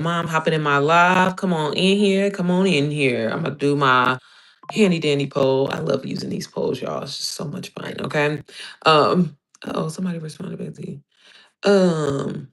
Mom hopping in my live. Come on in here. Come on in here. I'm gonna do my handy dandy poll. I love using these polls, y'all. It's just so much fun. Okay. Oh, somebody responded back to you. Um,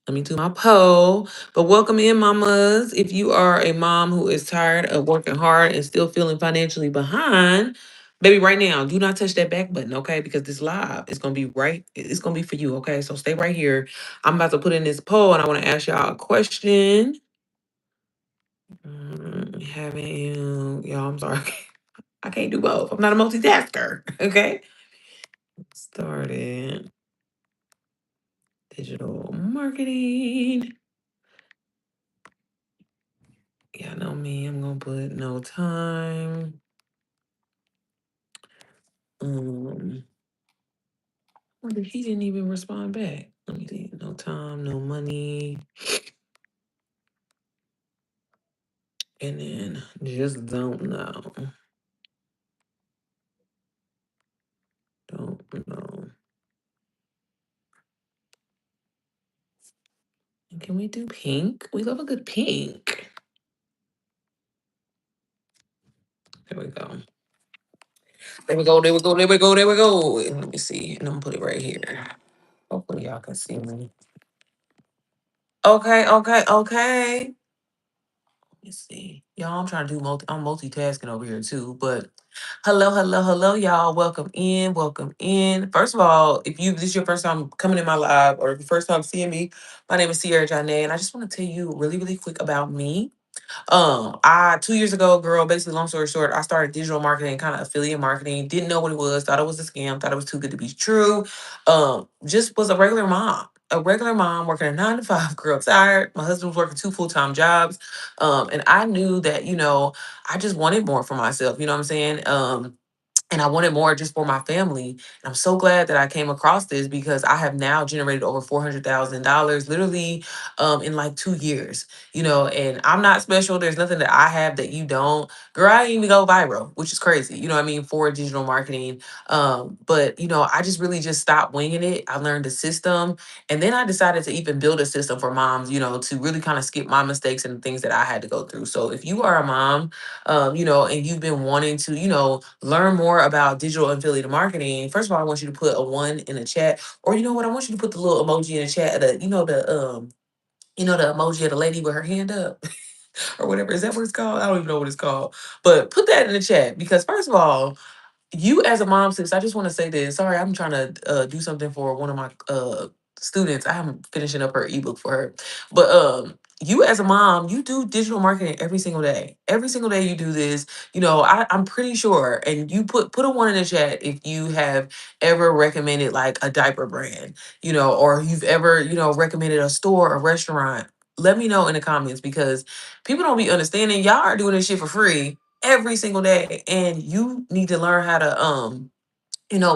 Let me do my poll. But welcome in, mamas. If you are a mom who is tired of working hard and still feeling financially behind, baby, right now, do not touch that back button, okay? Because this live is gonna be right. It's gonna be for you, okay? So stay right here. I'm about to put in this poll, and I want to ask y'all a question. Haven't you, y'all? I'm sorry. I can't do both. I'm not a multitasker. Okay. Started digital marketing. Yeah, know me. I'm gonna put no time. Um, wonder he didn't even respond back. Let me see. No time, no money, and then just don't know. Don't know. And can we do pink? We love a good pink. There we go. There we go. There we go. There we go. There we go. Let me see. And I'm gonna put it right here. Hopefully y'all can see me. Okay. Okay. Okay. Let's see. Y'all, I'm trying to do I'm multitasking over here too. But hello, hello, hello, y'all. Welcome in. Welcome in. First of all, if this is your first time coming in my live or the first time seeing me, my name is Sierra Janae, and I just want to tell you really, really quick about me. I 2 years ago, girl, basically long story short, I started digital marketing, kind of affiliate marketing, didn't know what it was, thought it was a scam, thought it was too good to be true. Just was a regular mom. A regular mom working a 9 to 5, girl, tired. My husband was working two full-time jobs. And I knew that, I just wanted more for myself, you know what I'm saying? And I wanted more just for my family. And I'm so glad that I came across this because I have now generated over $400,000 literally in like 2 years, and I'm not special. There's nothing that I have that you don't. Girl, I didn't even go viral, which is crazy, you know what I mean, for digital marketing. But, I just really just stopped winging it. I learned the system. And then I decided to even build a system for moms, to really kind of skip my mistakes and the things that I had to go through. So if you are a mom, and you've been wanting to, learn more about digital affiliate marketing, first of all, I want you to put a one in the chat, or you know what, I want you to put the little emoji in the chat, the emoji of the lady with her hand up, or whatever. Is that what it's called? I don't even know what it's called. But put that in the chat because first of all, you as a mom, sis, I just want to say this. Sorry, I'm trying to do something for one of my students. I'm finishing up her ebook for her. But you as a mom, you do digital marketing every single day. Every single day you do this. I'm pretty sure, and you put a one in the chat if you have ever recommended like a diaper brand, or you've ever, recommended a store, a restaurant. Let me know in the comments because people don't be understanding. Y'all are doing this shit for free every single day, and you need to learn how to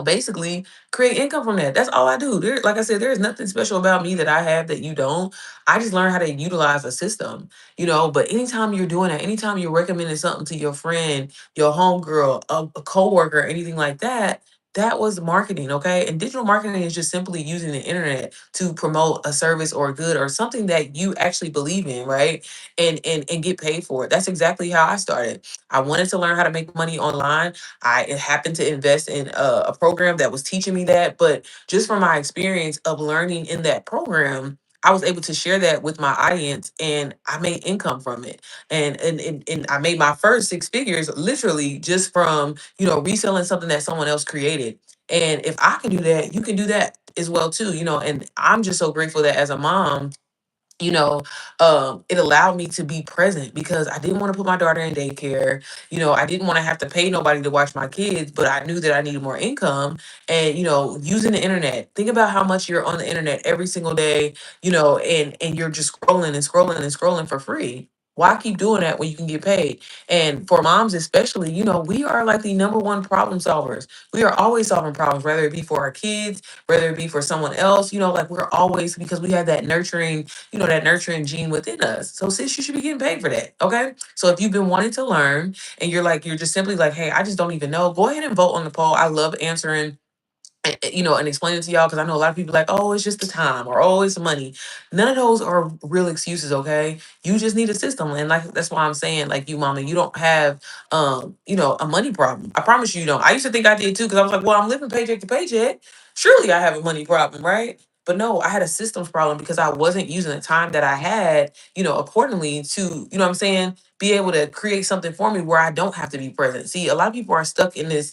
basically create income from that. That's all I do. Like I said, there's nothing special about me that I have that you don't. I just learn how to utilize a system, but anytime you're doing that, anytime you're recommending something to your friend, your homegirl, a coworker, anything like that, that was marketing, okay? And digital marketing is just simply using the internet to promote a service or a good or something that you actually believe in, right? And get paid for it. That's exactly how I started. I wanted to learn how to make money online. I happened to invest in a program that was teaching me that. But just from my experience of learning in that program, I was able to share that with my audience and I made income from it. And I made my first 6 figures literally just from, reselling something that someone else created. And if I can do that, you can do that as well too, and I'm just so grateful that as a mom, you know, it allowed me to be present because I didn't want to put my daughter in daycare. I didn't want to have to pay nobody to watch my kids, but I knew that I needed more income. And, using the internet, think about how much you're on the internet every single day, and you're just scrolling and scrolling and scrolling for free. Why keep doing that when you can get paid? And for moms, especially, we are like the number one problem solvers. We are always solving problems, whether it be for our kids, whether it be for someone else, like we're always, because we have that nurturing gene within us. So sis, you should be getting paid for that. Okay. So if you've been wanting to learn and you're just simply like, hey, I just don't even know, go ahead and vote on the poll. I love answering and explain it to y'all, because I know a lot of people like, oh, it's just the time, or oh, it's money. None of those are real excuses, okay? You just need a system. And like that's why I'm saying, like, you mama, you don't have a money problem. I promise you don't. I used to think I did too, because I was like, well, I'm living paycheck to paycheck. Surely I have a money problem, right? But no, I had a systems problem because I wasn't using the time that I had, accordingly to, what I'm saying, be able to create something for me where I don't have to be present. See, a lot of people are stuck in this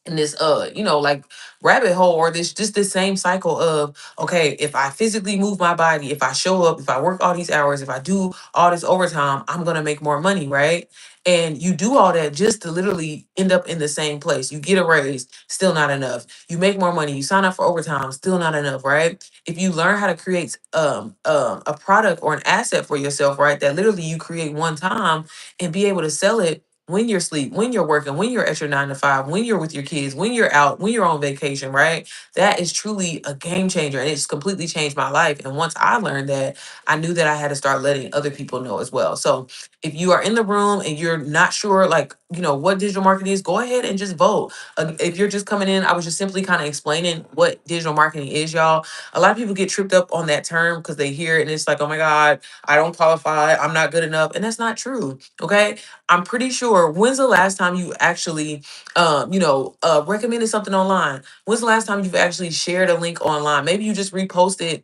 like rabbit hole, or this just this same cycle of, okay, if I physically move my body, if I show up, if I work all these hours, if I do all this overtime, I'm gonna make more money, right? And you do all that just to literally end up in the same place. You get a raise, still not enough. You make more money, you sign up for overtime, still not enough, right? If you learn how to create a product or an asset for yourself, right, that literally you create one time and be able to sell it when you're asleep, when you're working, when you're at your 9 to 5, when you're with your kids, when you're out, when you're on vacation, right? That is truly a game changer. And it's completely changed my life. And once I learned that, I knew that I had to start letting other people know as well. So if you are in the room and you're not sure, like, what digital marketing is, go ahead and just vote. If you're just coming in, I was just simply kind of explaining what digital marketing is, y'all. A lot of people get tripped up on that term because they hear it and it's like, oh my God, I don't qualify. I'm not good enough. And that's not true. Okay. I'm pretty sure. When's the last time you actually, recommended something online? When's the last time you've actually shared a link online? Maybe you just reposted,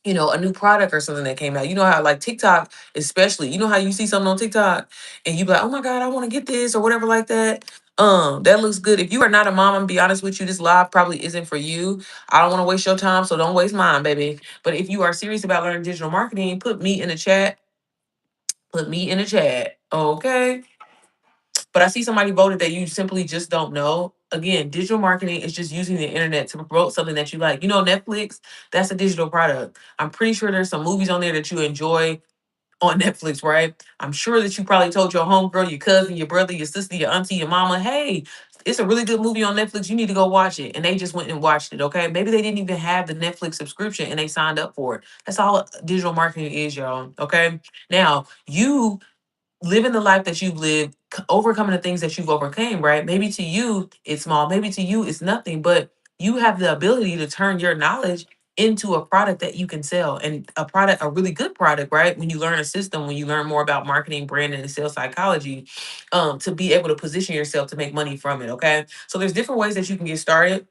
a new product or something that came out. You know how, like, TikTok, especially, you know how you see something on TikTok and you be like, oh my God, I want to get this or whatever like that. That looks good. If you are not a mom, I'm gonna be honest with you, this live probably isn't for you. I don't want to waste your time, so don't waste mine, baby. But if you are serious about learning digital marketing, put me in the chat. Put me in the chat. Okay. But I see somebody voted that you simply just don't know. Again, digital marketing is just using the internet to promote something that you like. Netflix, that's a digital product. I'm pretty sure there's some movies on there that you enjoy on Netflix, right? I'm sure that you probably told your homegirl, your cousin, your brother, your sister, your auntie, your mama, hey, it's a really good movie on Netflix. You need to go watch it. And they just went and watched it, okay? Maybe they didn't even have the Netflix subscription and they signed up for it. That's all digital marketing is, y'all, okay? Now, you living the life that you've lived, overcoming the things that you've overcame, right? Maybe to you it's small, maybe to you it's nothing, but you have the ability to turn your knowledge into a product that you can sell, and a really good product, right? When you learn a system, when you learn more about marketing, branding, and sales psychology, to be able to position yourself to make money from it, okay? So there's different ways that you can get started.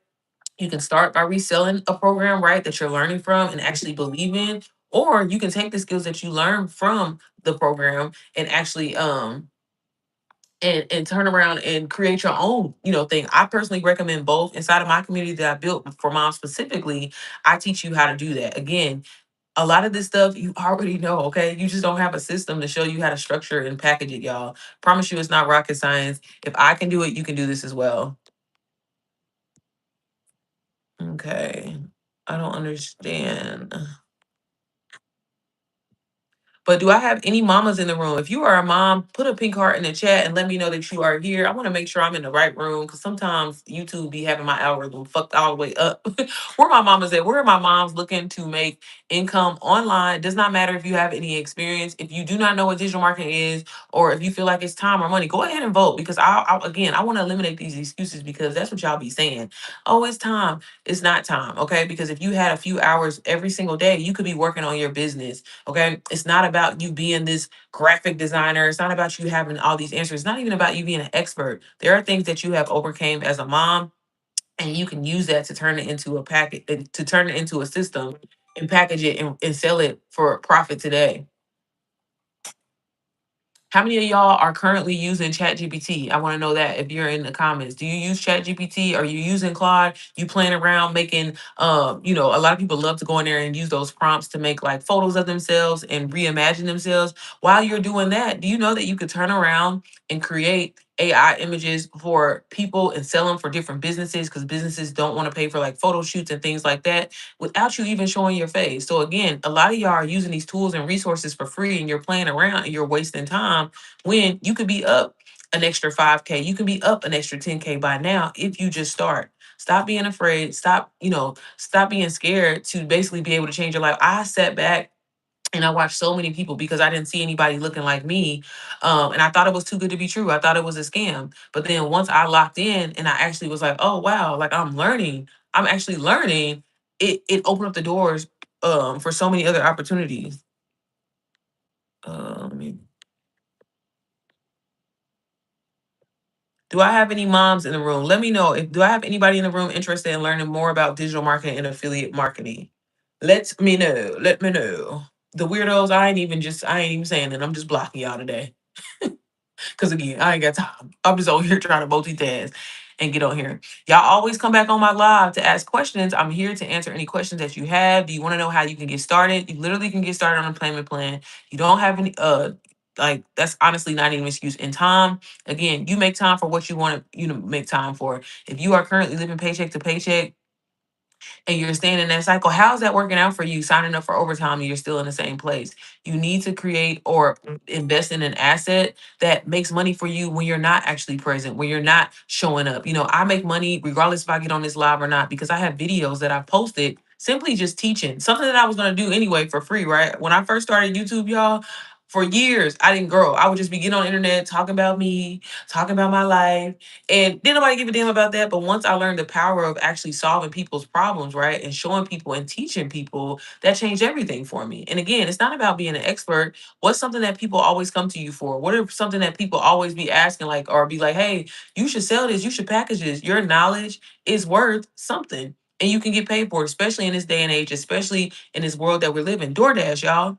You can start by reselling a program, right, that you're learning from and actually believe in, or you can take the skills that you learn from the program and actually and turn around and create your own, thing. I personally recommend both. Inside of my community that I built for moms specifically, I teach you how to do that. Again, a lot of this stuff you already know, okay? You just don't have a system to show you how to structure and package it, y'all. Promise you it's not rocket science. If I can do it, you can do this as well. Okay. I don't understand. But do I have any mamas in the room? If you are a mom, put a pink heart in the chat and let me know that you are here. I want to make sure I'm in the right room because sometimes YouTube be having my algorithm fucked all the way up. Where my mamas at? Where are my moms looking to make income online? Does not matter if you have any experience. If you do not know what digital marketing is, or if you feel like it's time or money, go ahead and vote because again, I want to eliminate these excuses because that's what y'all be saying. Oh, it's time. It's not time. Okay. Because if you had a few hours every single day, you could be working on your business. Okay. It's not about you being this graphic designer. It's not about you having all these answers. It's not even about you being an expert. There are things that you have overcame as a mom, and you can use that to turn it into a packet, to turn it into a system and package it and sell it for profit today. How many of y'all are currently using ChatGPT? I want to know that if you're in the comments. Do you use ChatGPT? Are you using Claude? You playing around making, a lot of people love to go in there and use those prompts to make like photos of themselves and reimagine themselves. While you're doing that, do you know that you could turn around and create AI images for people and sell them for different businesses because businesses don't want to pay for like photo shoots and things like that without you even showing your face. So again, a lot of y'all are using these tools and resources for free and you're playing around and you're wasting time when you could be up an extra 5K, you can be up an extra 10K by now if you just start. Stop being afraid. Stop being scared to basically be able to change your life. I sat back and I watched so many people because I didn't see anybody looking like me. And I thought it was too good to be true. I thought it was a scam. But then once I locked in and I actually was like, oh, wow, like I'm learning. I'm actually learning, it opened up the doors for so many other opportunities. Let me Do I have any moms in the room? Let me know if do I have anybody in the room interested in learning more about digital marketing and affiliate marketing? Let me know. Let me know. The weirdos, I ain't even saying it. I'm just blocking y'all today. Cause again, I ain't got time. I'm just over here trying to multitask and get on here. Y'all always come back on my live to ask questions. I'm here to answer any questions that you have. Do you want to know how you can get started? You literally can get started on a payment plan. You don't have any like that's honestly not even an excuse in time. Again, you make time for what you want to make time for. If you are currently living paycheck to paycheck, and you're staying in that cycle, how's that working out for you signing up for overtime and you're still in the same place? You need to create or invest in an asset that makes money for you when you're not actually present, when you're not showing up. I make money regardless if I get on this live or not because I have videos that I posted simply just teaching something that I was going to do anyway for free, right? When I first started YouTube, y'all, for years, I didn't grow. I would just be getting on the internet talking about me, talking about my life, and didn't nobody give a damn about that. But once I learned the power of actually solving people's problems, right? And showing people and teaching people, that changed everything for me. And again, it's not about being an expert. What's something that people always come to you for? What are something that people always be asking, like, or be like, hey, you should sell this, you should package this. Your knowledge is worth something. And you can get paid for it, especially in this day and age, especially in this world that we're living. DoorDash, y'all.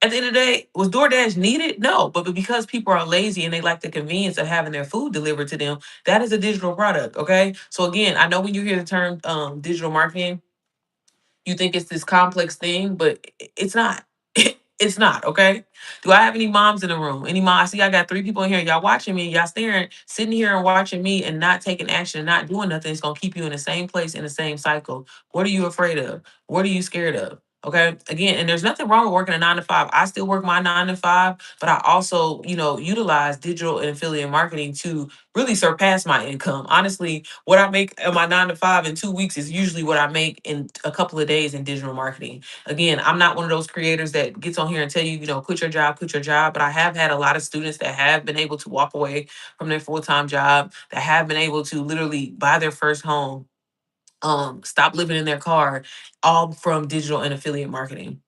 At the end of the day, was DoorDash needed? No, but because people are lazy and they like the convenience of having their food delivered to them, that is a digital product. Okay. So again, I know when you hear the term digital marketing, you think it's this complex thing, but it's not. It's not, okay? Do I have any moms in the room? Any mom? I see I got three people in here. Y'all watching me, y'all staring, sitting here and watching me and not taking action and not doing nothing. It's gonna keep you in the same place in the same cycle. What are you afraid of? What are you scared of? Okay. Again, and there's nothing wrong with working a 9 to 5. I still work my 9 to 5, but I also, utilize digital and affiliate marketing to really surpass my income. Honestly, what I make in my 9 to 5 in 2 weeks is usually what I make in a couple of days in digital marketing. Again, I'm not one of those creators that gets on here and tell you, quit your job. But I have had a lot of students that have been able to walk away from their full-time job, that have been able to literally buy their first home, stop living in their car, all from digital and affiliate marketing.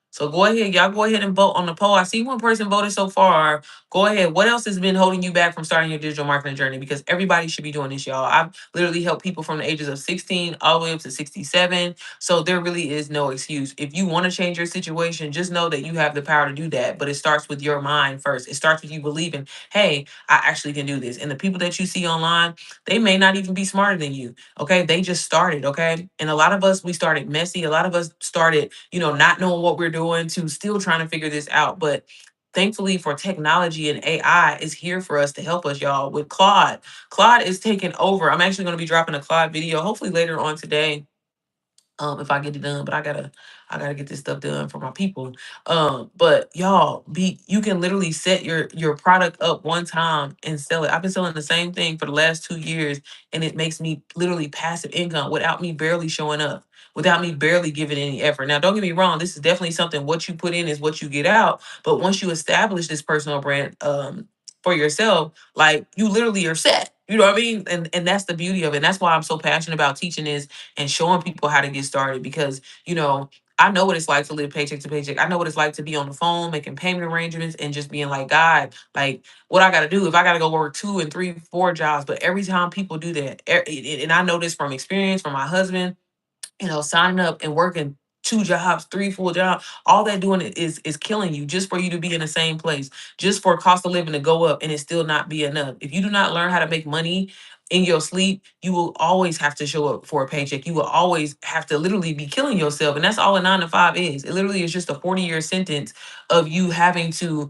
So go ahead, y'all go ahead and vote on the poll. I see one person voted so far. Go ahead. What else has been holding you back from starting your digital marketing journey? Because everybody should be doing this, y'all. I've literally helped people from the ages of 16 all the way up to 67. So there really is no excuse. If you want to change your situation, just know that you have the power to do that. But it starts with your mind first. It starts with you believing, hey, I actually can do this. And the people that you see online, they may not even be smarter than you. Okay. They just started. Okay. And a lot of us, we started messy. A lot of us started, not knowing what we're doing to still trying to figure this out. But thankfully for technology and AI is here for us to help us, y'all. With Claude, Claude is taking over. I'm actually going to be dropping a Claude video hopefully later on today, if I get it done. But I gotta get this stuff done for my people. But y'all, you can literally set your product up one time and sell it. I've been selling the same thing for the last 2 years, and it makes me literally passive income without me barely showing up, without me barely giving any effort. Now, don't get me wrong, this is definitely something, what you put in is what you get out. But once you establish this personal brand for yourself, like, you literally are set. You know what I mean? And that's the beauty of it. And that's why I'm so passionate about teaching this and showing people how to get started, because I know what it's like to live paycheck to paycheck. I know what it's like to be on the phone making payment arrangements and just being like, God, like, what I got to do if I got to go work 2 and 3, 4 jobs. But every time people do that, and I know this from experience from my husband, signing up and working 2 jobs, three full jobs, all that doing is killing you just for you to be in the same place, just for cost of living to go up and it still not be enough. If you do not learn how to make money in your sleep, you will always have to show up for a paycheck. You will always have to literally be killing yourself. And that's all a 9 to 5 is. It literally is just a 40-year sentence of you having to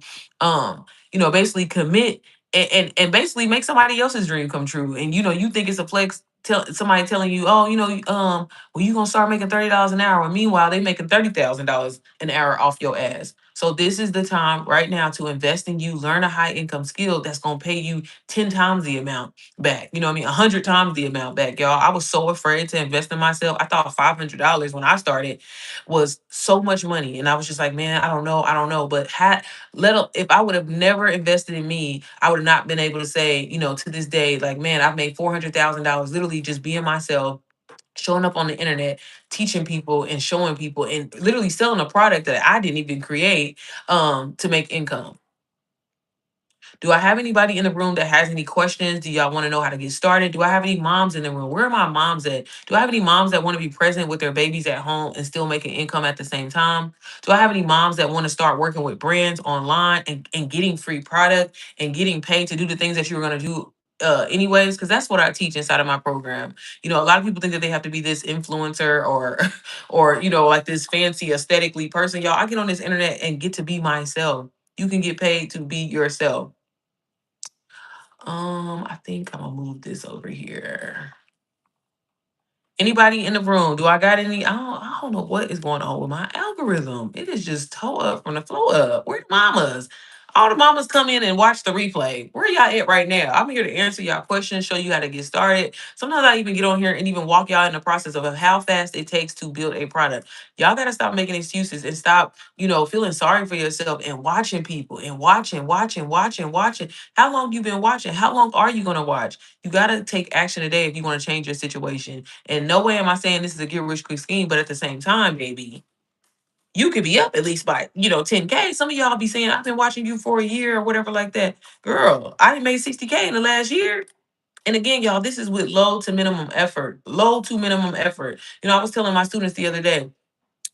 basically commit and basically make somebody else's dream come true. And you think it's a flex, somebody telling you, oh, well, you gonna start making $30 an hour. And meanwhile, they making $30,000 an hour off your ass. So this is the time right now to invest in you, learn a high income skill that's gonna pay you 10 times the amount back. You know what I mean? 100 times the amount back, y'all. I was so afraid to invest in myself. I thought $500 when I started was so much money. And I was just like, man, I don't know. But if I would have never invested in me, I would have not been able to say, to this day, like, man, I've made $400,000 literally just being myself, showing up on the internet, teaching people and showing people and literally selling a product that I didn't even create to make income. Do I have anybody in the room that has any questions? Do y'all want to know how to get started? Do I have any moms in the room? Where are my moms at? Do I have any moms that want to be present with their babies at home and still making income at the same time? Do I have any moms that want to start working with brands online and getting free product and getting paid to do the things that you were going to do anyways? Because that's what I teach inside of my program. You know, a lot of people think that they have to be this influencer or or like this fancy aesthetically person. Y'all, I get on this internet and get to be myself. You can get paid to be yourself. I think I'm gonna move this over here. Anybody in the room? Do I got any? I don't know what is going on with my algorithm. It is just toe up from the flow up. Where the mamas? All the mamas come in and watch the replay. Where y'all at right now? I'm here to answer y'all questions, show you how to get started. Sometimes I even get on here and even walk y'all in the process of how fast it takes to build a product. Y'all gotta stop making excuses and stop, feeling sorry for yourself and watching people and watching. How long you been watching? How long are you gonna watch? You gotta take action today if you want to change your situation. And no way am I saying this is a get rich quick scheme, but at the same time, baby, you could be up at least by, 10K. Some of y'all be saying, I've been watching you for a year or whatever like that. Girl, I done made 60K in the last year. And again, y'all, this is with low to minimum effort. Low to minimum effort. I was telling my students the other day,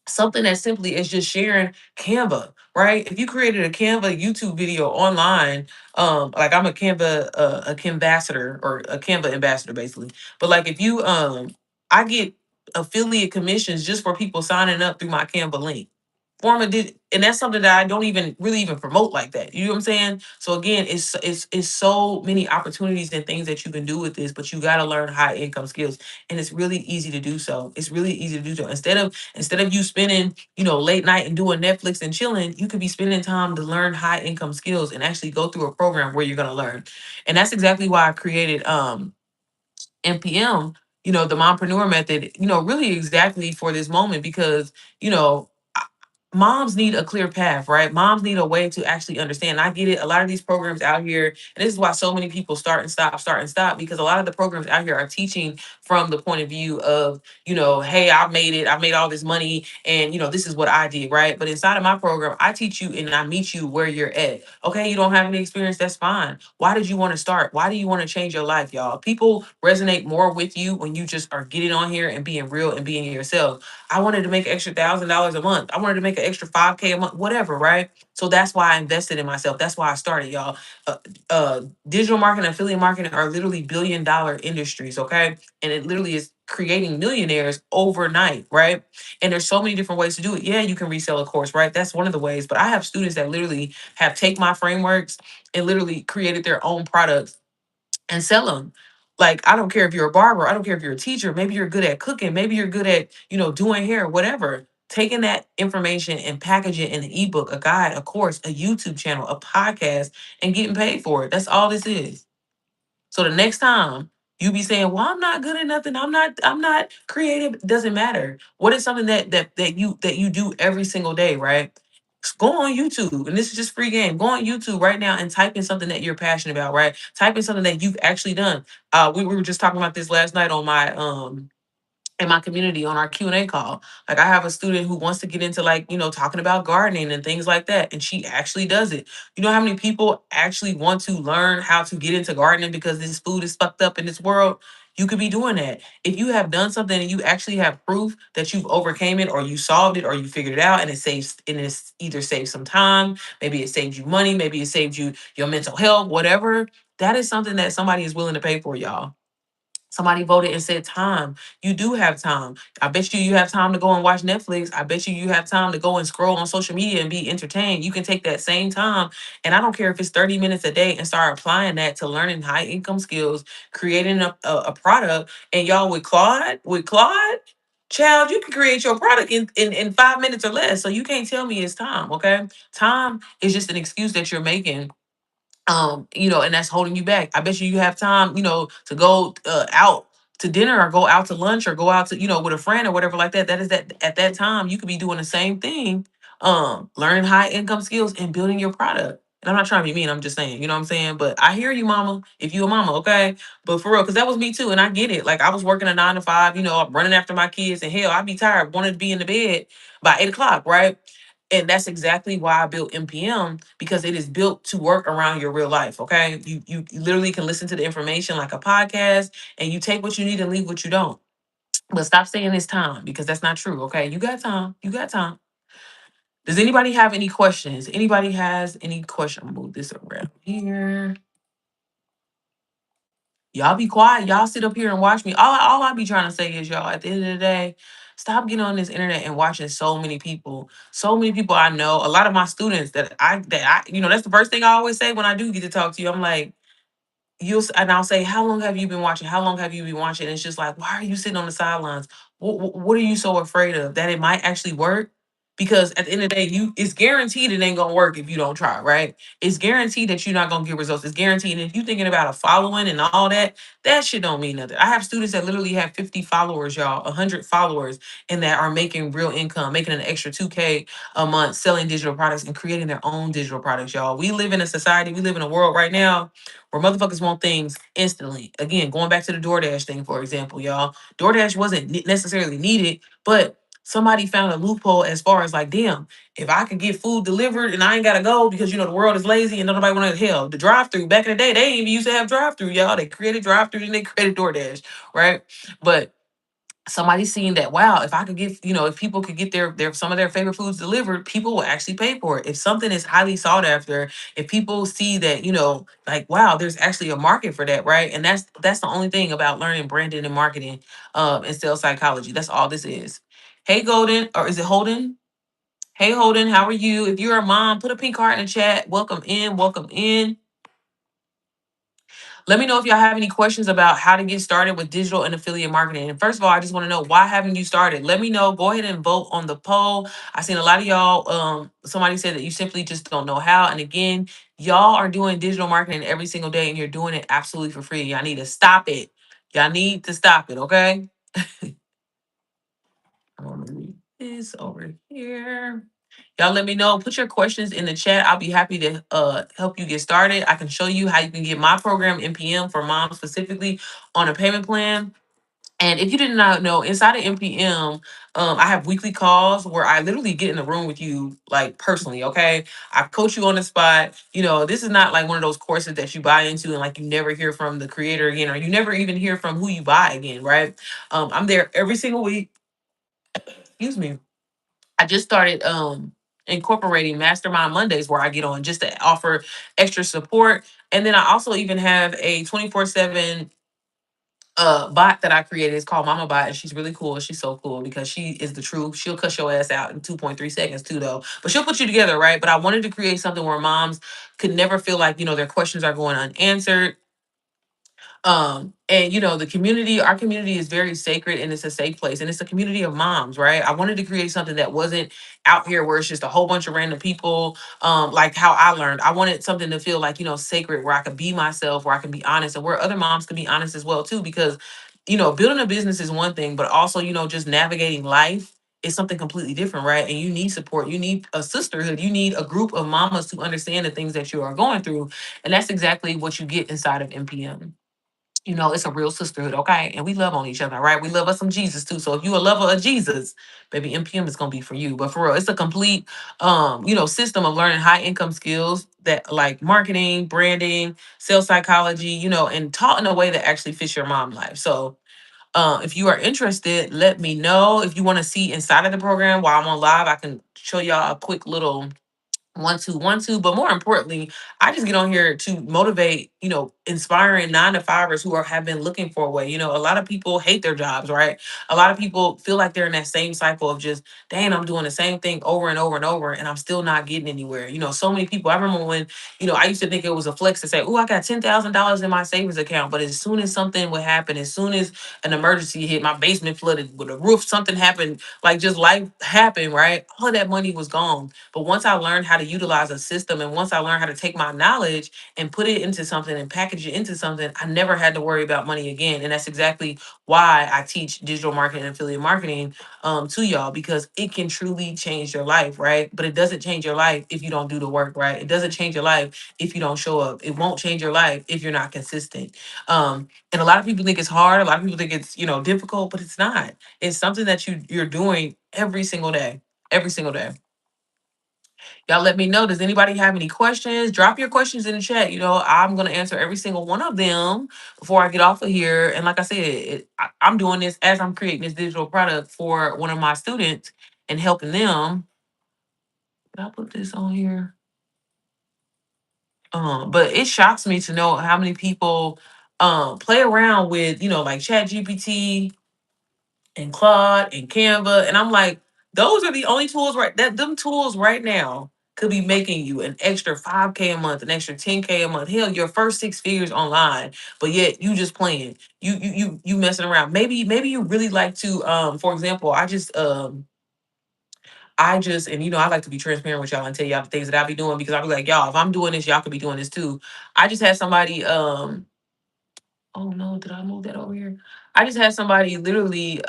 something as simply as just sharing Canva, right? If you created a Canva YouTube video online, like I'm a Canva ambassador or a Canva ambassador basically. But like if you I get affiliate commissions just for people signing up through my Canva link. And that's something that I don't even really even promote like that. You know what I'm saying? So again, it's so many opportunities and things that you can do with this, but you got to learn high income skills, and it's really easy to do so. It's really easy to do so. Instead of you spending late night and doing Netflix and chilling, you could be spending time to learn high income skills and actually go through a program where you're gonna learn. And that's exactly why I created NPM, the mompreneur method, really exactly for this moment because, you know, I- moms need a clear path, right? Moms need a way to actually understand. I get it. A lot of these programs out here, and this is why so many people start and stop, because a lot of the programs out here are teaching from the point of view of, hey, I made it, I made all this money, and this is what I did, right? But inside of my program, I teach you and I meet you where you're at. Okay, you don't have any experience, that's fine. Why did you want to start? Why do you want to change your life, y'all? People resonate more with you when you just are getting on here and being real and being yourself. I wanted to make an extra $1,000 a month. I wanted to make an extra 5K a month, whatever, right? So that's why I invested in myself. That's why I started, y'all. Digital marketing, affiliate marketing are literally $1 billion industries, okay? And it literally is creating millionaires overnight, right? And there's so many different ways to do it. Yeah, you can resell a course, right? That's one of the ways. But I have students that literally have take my frameworks and literally created their own products and sell them. Like, I don't care if you're a barber, I don't care if you're a teacher, maybe you're good at cooking, maybe you're good at, doing hair, whatever. Taking that information and packaging it in an ebook, a guide, a course, a YouTube channel, a podcast, and getting paid for it. That's all this is. So the next time you be saying, "Well, I'm not good at nothing. I'm not creative." It doesn't matter. What is something that you do every single day, right? Go on YouTube, and this is just free game. Go on YouTube right now and type in something that you're passionate about, right? Type in something that you've actually done. We were just talking about this last night on my in my community on our Q&A call. Like I have a student who wants to get into like, talking about gardening and things like that. And she actually does it. You know how many people actually want to learn how to get into gardening because this food is fucked up in this world? You could be doing that. If you have done something and you actually have proof that you've overcame it or you solved it or you figured it out and it's either saved some time, maybe it saved you money, maybe it saved you your mental health, whatever. That is something that somebody is willing to pay for, y'all. Somebody voted and said time. You do have time. I bet you have time to go and watch Netflix. I bet you have time to go and scroll on social media and be entertained. You can take that same time, and I don't care if it's 30 minutes a day, and start applying that to learning high income skills, creating a product. And y'all with Claude, child, you can create your product in 5 minutes or less. So you can't tell me it's time, okay? Time is just an excuse that you're making, and that's holding you back. I bet you have time, to go out to dinner or go out to lunch or go out to, with a friend or whatever like that. That is that at that time you could be doing the same thing, learning high income skills and building your product. And I'm not trying to be mean. I'm just saying, you know what I'm saying? But I hear you, mama, if you a mama, okay? But for real, because that was me too. And I get it. Like I was working a 9 to 5, I'm running after my kids. And hell, I'd be tired, wanted to be in the bed by 8 o'clock, right? And that's exactly why I built MPM, because it is built to work around your real life. Okay. You literally can listen to the information like a podcast, and you take what you need and leave what you don't. But stop saying it's time, because that's not true. Okay. You got time. You got time. Does anybody have any questions? Anybody has any question? I'm gonna move this around here. Y'all be quiet. Y'all sit up here and watch me. All I be trying to say is, y'all, at the end of the day, stop getting on this internet and watching so many people. So many people I know. A lot of my students that's the first thing I always say when I do get to talk to you. I'm like, and I'll say, how long have you been watching? How long have you been watching? And it's just like, why are you sitting on the sidelines? What are you so afraid of? That it might actually work? Because at the end of the day, it's guaranteed it ain't gonna work if you don't try, right? It's guaranteed that you're not gonna get results. It's guaranteed. And if you're thinking about a following and all that, that shit don't mean nothing. I have students that literally have 50 followers, y'all, 100 followers, and that are making real income, making an extra 2K a month, selling digital products and creating their own digital products, y'all. We live in a society, we live in a world right now where motherfuckers want things instantly. Again, going back to the DoorDash thing, for example, y'all. DoorDash wasn't necessarily needed, but somebody found a loophole as far as like, damn, if I could get food delivered and I ain't gotta go because the world is lazy and nobody want to hell. The drive-through back in the day, they ain't even used to have drive-through, y'all. They created drive-through and they created DoorDash, right? But somebody seeing that, wow, if I could get, if people could get their some of their favorite foods delivered, people will actually pay for it. If something is highly sought after, if people see that, like, wow, there's actually a market for that, right? And that's the only thing about learning branding and marketing and sales psychology. That's all this is. Hey Golden, or is it Holden? Hey Holden, how are you? If you're a mom, put a pink heart in the chat. Welcome in, welcome in. Let me know if y'all have any questions about how to get started with digital and affiliate marketing. And first of all, I just want to know, why haven't you started? Let me know. Go ahead and vote on the poll. I seen a lot of y'all. Somebody said that you simply just don't know how. And again, y'all are doing digital marketing every single day, and you're doing it absolutely for free. Y'all need to stop it. Y'all need to stop it. Okay. I'm gonna read this over here. Y'all let me know. Put your questions in the chat. I'll be happy to help you get started. I can show you how you can get my program, NPM, for moms specifically, on a payment plan. And if you did not know, inside of NPM, I have weekly calls where I literally get in the room with you, like personally, okay? I coach you on the spot. This is not like one of those courses that you buy into and like you never hear from the creator again, or you never even hear from who you buy again, right? I'm there every single week. Excuse me. I just started incorporating Mastermind Mondays, where I get on just to offer extra support. And then I also even have a 24/7 bot that I created. It's called Mama Bot, and she's really cool. She's so cool because she is the truth. She'll cuss your ass out in 2.3 seconds too, though. But she'll put you together, right? But I wanted to create something where moms could never feel like, their questions are going unanswered. And the community, our community is very sacred, and it's a safe place, and it's a community of moms, right? I wanted to create something that wasn't out here where it's just a whole bunch of random people, like how I learned. I wanted something to feel like, sacred, where I could be myself, where I can be honest, and where other moms can be honest as well too. Because building a business is one thing, but also, just navigating life is something completely different, right? And you need support, you need a sisterhood, you need a group of mamas to understand the things that you are going through. And that's exactly what you get inside of NPM. It's a real sisterhood, okay? And we love on each other, right? We love us some Jesus too. So if you a lover of Jesus, baby, NPM is gonna be for you. But for real, it's a complete system of learning high income skills that like marketing, branding, sales psychology, and taught in a way that actually fits your mom life. So if you are interested, let me know. If you want to see inside of the program while I'm on live, I can show y'all a quick little 1 2 1 2. But more importantly, I just get on here to motivate, inspiring 9 to 5ers who have been looking for a way. A lot of people hate their jobs, right? A lot of people feel like they're in that same cycle of just, dang, I'm doing the same thing over and over and over, and I'm still not getting anywhere. So many people. I remember when, I used to think it was a flex to say, oh, I got $10,000 in my savings account. But as soon as something would happen, as soon as an emergency hit, my basement flooded with a roof, something happened, like just life happened, right? All of that money was gone. But once I learned how to utilize a system. And once I learned how to take my knowledge and put it into something and package it into something, I never had to worry about money again. And that's exactly why I teach digital marketing and affiliate marketing to y'all, because it can truly change your life, right? But it doesn't change your life if you don't do the work, right? It doesn't change your life if you don't show up. It won't change your life if you're not consistent. And a lot of people think it's hard. A lot of people think it's, difficult, but it's not. It's something that you're doing every single day. Every single day. Y'all let me know. Does anybody have any questions? Drop your questions in the chat. I'm going to answer every single one of them before I get off of here. And like I said, I'm doing this as I'm creating this digital product for one of my students and helping them. Did I put this on here? But it shocks me to know how many people play around with, like Chat GPT and Claude and Canva. And I'm like, those are the only tools them tools right now could be making you an extra 5K a month, an extra 10K a month. Hell, your first 6 figures online, but yet you just playing. You messing around. Maybe you really like to for example, I just and I like to be transparent with y'all and tell y'all the things that I be doing, because I be like, y'all, if I'm doing this, y'all could be doing this too. I just had somebody oh no, did I move that over here? I just had somebody literally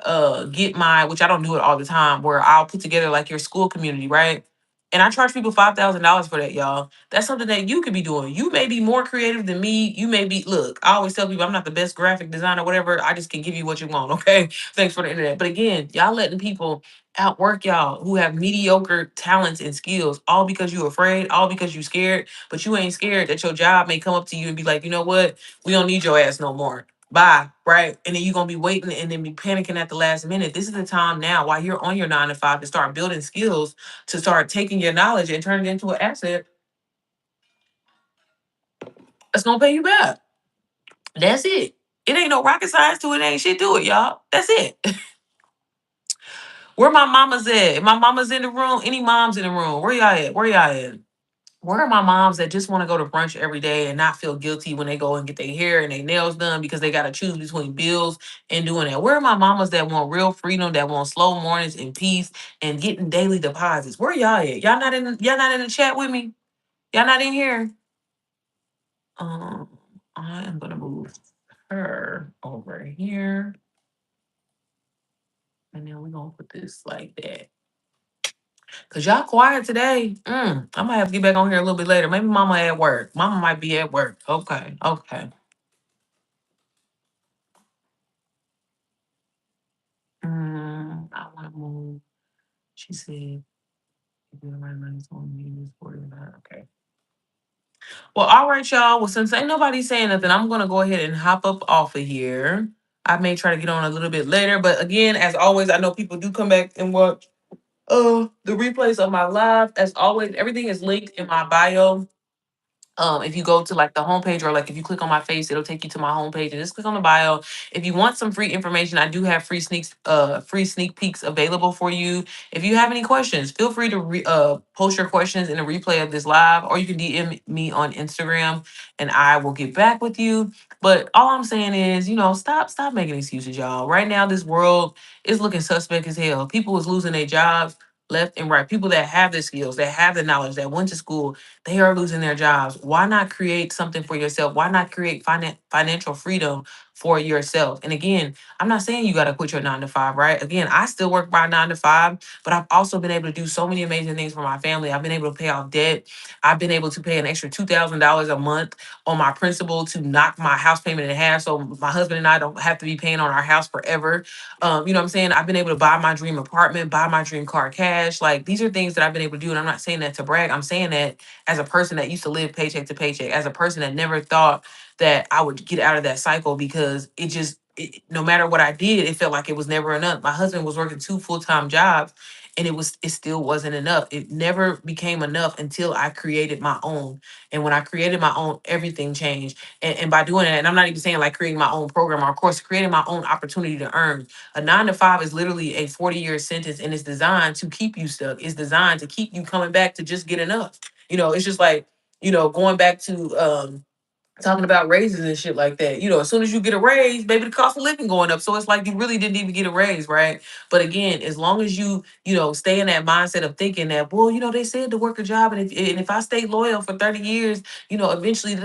get my, which I don't do it all the time, where I'll put together like your school community, right? And I charge people $5,000 for that, y'all. That's something that you could be doing. You may be more creative than me. You may be, look, I always tell people I'm not the best graphic designer, whatever. I just can give you what you want, okay? Thanks for the internet. But again, y'all letting people outwork y'all who have mediocre talents and skills, all because you afraid, all because you scared, but you ain't scared that your job may come up to you and be like, you know what? We don't need your ass no more. Bye. Right. And then you're gonna be waiting and then be panicking at the last minute. This is the time now, while you're on your 9 to 5, to start building skills, to start taking your knowledge and turning it into an asset that's gonna pay you back. That's it. It ain't no rocket science to it, ain't shit to it, y'all. That's it. Where my mamas at? If my mama's in the room, any moms in the room, where y'all at? Where y'all at? Where are my moms that just want to go to brunch every day and not feel guilty when they go and get their hair and their nails done because they got to choose between bills and doing that? Where are my mamas that want real freedom, that want slow mornings and peace and getting daily deposits? Where y'all at? Y'all not in the chat with me? Y'all not in here? Um, I am gonna move her over here, and then we're gonna put this like that. Cause y'all quiet today. I might have to get back on here a little bit later. Maybe mama at work. Mama might be at work. Okay, okay. I want to move. She said, if you're right, money's on me, it's 49. Okay. Well, all right, y'all. Well, since ain't nobody saying nothing, I'm gonna go ahead and hop up off of here. I may try to get on a little bit later, but again, as always, I know people do come back and watch the replays of my live. As always, everything is linked in my bio. If you go to like the homepage, or like if you click on my face, it'll take you to my homepage, and just click on the bio. If you want some free information, I do have free sneak peeks available for you. If you have any questions, feel free to post your questions in a replay of this live, or you can DM me on Instagram and I will get back with you. But all I'm saying is, stop making excuses, y'all. Right now, this world is looking suspect as hell. People is losing their jobs left and right. People that have the skills, that have the knowledge, that went to school, they are losing their jobs. Why not create something for yourself? Why not create financial freedom for yourself? And again, I'm not saying you got to quit your 9 to 5, right? Again, I still work by 9 to 5, but I've also been able to do so many amazing things for my family. I've been able to pay off debt. I've been able to pay an extra $2,000 a month on my principal to knock my house payment in half, so my husband and I don't have to be paying on our house forever. You know what I'm saying? I've been able to buy my dream apartment, buy my dream car cash. Like, these are things that I've been able to do. And I'm not saying that to brag. I'm saying that as a person that used to live paycheck to paycheck, as a person that never thought that I would get out of that cycle, because no matter what I did, it felt like it was never enough. My husband was working 2 full-time jobs, and it still wasn't enough. It never became enough until I created my own. And when I created my own, everything changed. And by doing that, and I'm not even saying like creating my own program or course, creating my own opportunity to earn. A 9 to 5 is literally a 40-year sentence, and it's designed to keep you stuck. It's designed to keep you coming back to just get enough. It's just like, going back to talking about raises and shit like that. You know, as soon as you get a raise, baby, the cost of living going up. So it's like you really didn't even get a raise, right? But again, as long as you stay in that mindset of thinking that, well, they said to work a job, and if I stay loyal for 30 years, eventually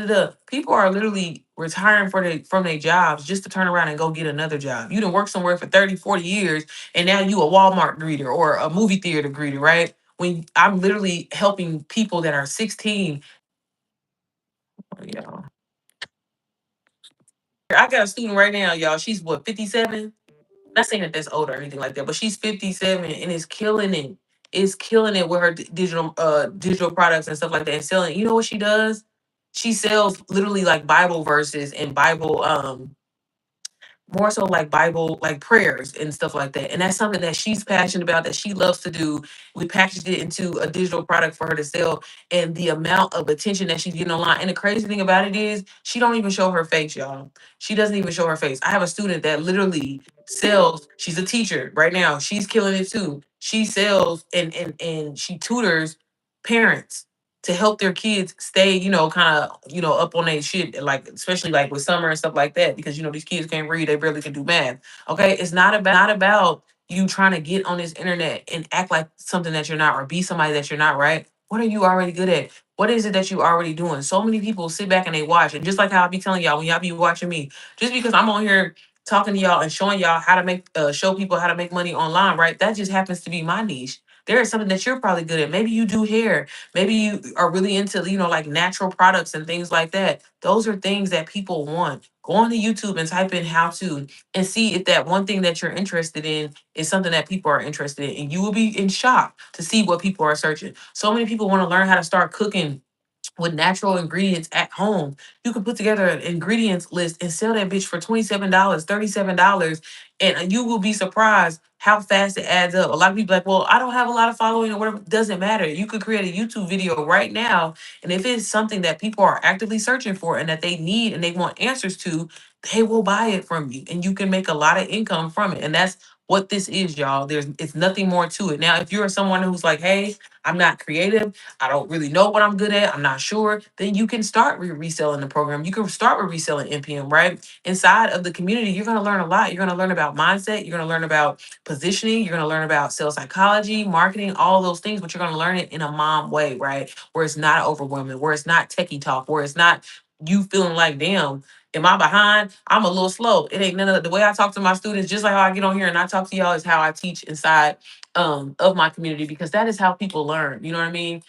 people are literally retiring from their jobs just to turn around and go get another job. You done work somewhere for 30, 40 years, and now you a Walmart greeter or a movie theater greeter, right? When I'm literally helping people that are 16. Y'all. I got a student right now, y'all. She's what, 57? Not saying that that's old or anything like that, but she's 57 and is killing it. Is killing it with her digital products and stuff like that and selling. You know what she does? She sells literally like Bible verses and Bible more so like Bible, like prayers and stuff like that. And that's something that she's passionate about, that she loves to do. We packaged it into a digital product for her to sell, and the amount of attention that she's getting online. And the crazy thing about it is she don't even show her face, y'all. She doesn't even show her face. I have a student that literally sells, she's a teacher right now. She's killing it too. She sells and she tutors parents to help their kids stay, kind of, up on their shit, like especially like with summer and stuff like that, because these kids can't read, they barely can do math. Okay, it's not about you trying to get on this internet and act like something that you're not or be somebody that you're not. Right? What are you already good at? What is it that you already doing? So many people sit back and they watch, and just like how I be telling y'all when y'all be watching me, just because I'm on here talking to y'all and showing y'all how to show people how to make money online, right? That just happens to be my niche. There is something that you're probably good at. Maybe you do hair. Maybe you are really into, like natural products and things like that. Those are things that people want. Go on to YouTube and type in how to and see if that one thing that you're interested in is something that people are interested in. And you will be in shock to see what people are searching. So many people want to learn how to start cooking with natural ingredients at home. You can put together an ingredients list and sell that bitch for $27, $37, and you will be surprised how fast it adds up. A lot of people like, well, I don't have a lot of following or whatever. Doesn't matter. You could create a YouTube video right now, and if it's something that people are actively searching for and that they need and they want answers to, they will buy it from you, and you can make a lot of income from it. And that's what this is, y'all. It's nothing more to it. Now, if you're someone who's like, hey, I'm not creative, I don't really know what I'm good at, I'm not sure, then you can start reselling the program. You can start with reselling NPM, right? Inside of the community, you're going to learn a lot. You're going to learn about mindset. You're going to learn about positioning. You're going to learn about sales psychology, marketing, all those things, but you're going to learn it in a mom way, right? Where it's not overwhelming, where it's not techie talk, where it's not you feeling like, damn, am I behind? I'm a little slow. It ain't none of the way I talk to my students, just like how I get on here and I talk to y'all, is how I teach inside of my community, because that is how people learn. You know what I mean?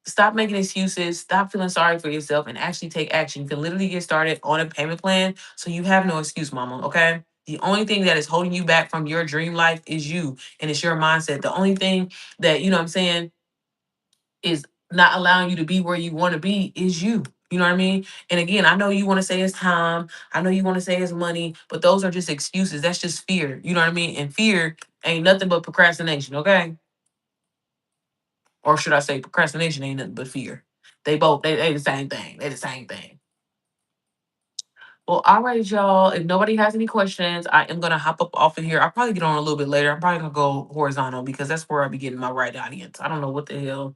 Stop making excuses, stop feeling sorry for yourself, and actually take action. You can literally get started on a payment plan, so you have no excuse, mama. Okay. The only thing that is holding you back from your dream life is you, and it's your mindset. The only thing that, what I'm saying, is not allowing you to be where you want to be is you. You know what I mean? And again, I know you want to say it's time. I know you want to say it's money, but those are just excuses. That's just fear. You know what I mean? And fear ain't nothing but procrastination, okay? Or should I say procrastination ain't nothing but fear. They the same thing. They the same thing. Well, all right, y'all. If nobody has any questions, I am gonna hop up off of here. I'll probably get on a little bit later. I'm probably gonna go horizontal because that's where I'll be getting my right audience. I don't know what the hell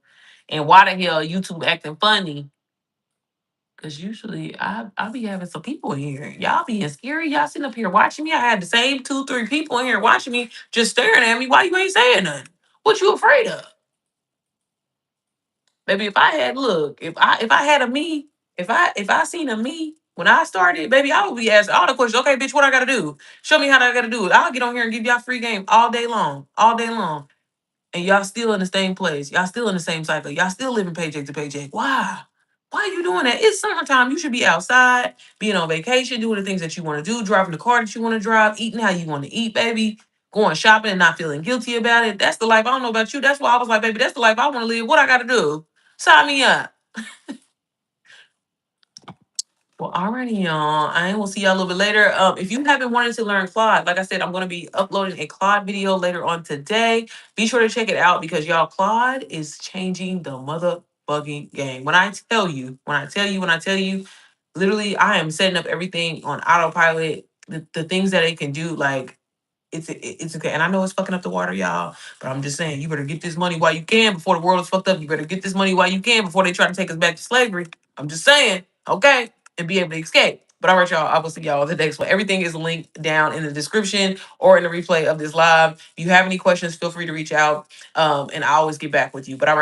and why the hell YouTube acting funny. Cause usually I be having some people in here. Y'all being scary. Y'all sitting up here watching me. I had the same 2, 3 people in here watching me, just staring at me. Why you ain't saying nothing? What you afraid of? Baby, if I had look, if I had a me, if I seen a me when I started, baby, I would be asking all the questions. Okay, bitch, what I gotta do? Show me how I gotta do it. I'll get on here and give y'all free game all day long. All day long. And y'all still in the same place. Y'all still in the same cycle. Y'all still living paycheck to paycheck. Why? Why are you doing that? It's summertime. You should be outside, being on vacation, doing the things that you want to do, driving the car that you want to drive, eating how you want to eat, baby. Going shopping and not feeling guilty about it. That's the life. I don't know about you. That's why I was like, baby, that's the life I want to live. What I got to do? Sign me up. Well, alrighty, y'all. I will see y'all a little bit later. If you haven't wanted to learn Claude, like I said, I'm going to be uploading a Claude video later on today. Be sure to check it out because y'all, Claude is changing the motherfucking game. When I tell you, literally, I am setting up everything on autopilot. The things that it can do, like it's okay. And I know it's fucking up the water, y'all. But I'm just saying, you better get this money while you can before the world is fucked up. You better get this money while you can before they try to take us back to slavery. I'm just saying. okay, and be able to escape. But all right, y'all, I will see y'all the next one. Everything is linked down in the description or in the replay of this live. If you have any questions, feel free to reach out, and I always get back with you. But all right.